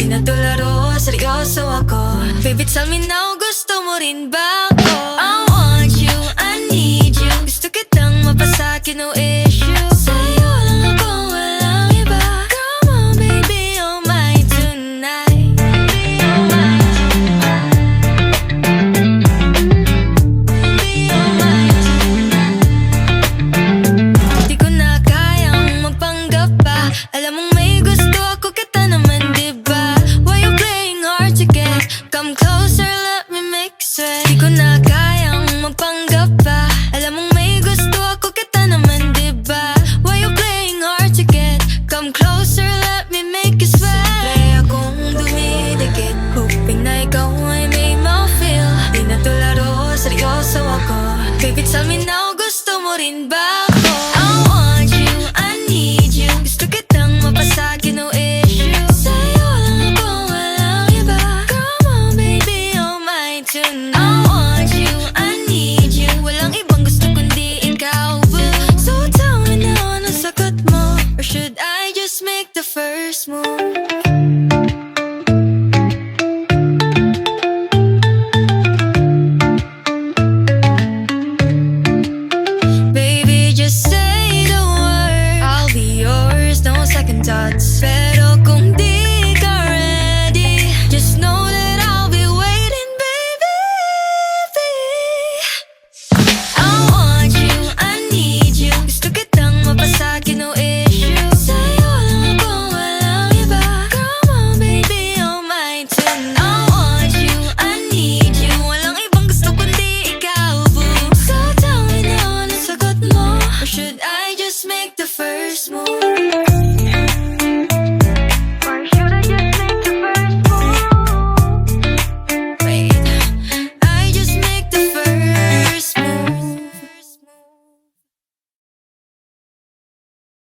Di na to laro, seryoso ako. Baby, tell me now, gusto mo rin ba ako? I want you, I need you. Gusto kitang mapasakin, no issue. Sa'yo lang ako, walang iba. Come on baby, oh my tonight. Baby, oh my tonight. Baby, oh my tonight. Di ko na kayang magpanggap pa. Alam mong may gusto ako, kita naman diba? Why you playing hard to get? Come closer, let me make sweat. Di ko na kayang magpanggap pa. Alam mong may gusto ako, kita naman diba? Why you playing hard to get? Come closer, let me make you sweat. Play akong dumidikit, hoping na ikaw ay may ma-feel. Di na to laro, seryoso ako. Baby, tell me now, gusto mo rin ba ako? I want you, I need you. Gusto kitang mapasakin, no issue. Sa'yo lang ako, walang iba. Come on baby, oh my tonight. I want you, I need you. Walang ibang gusto kundi ikaw, boo. So tell me now, anong sagot mo? Or should I just make the first move? Baby, just say the word. I'll be yours, no second thoughts. Pero kung di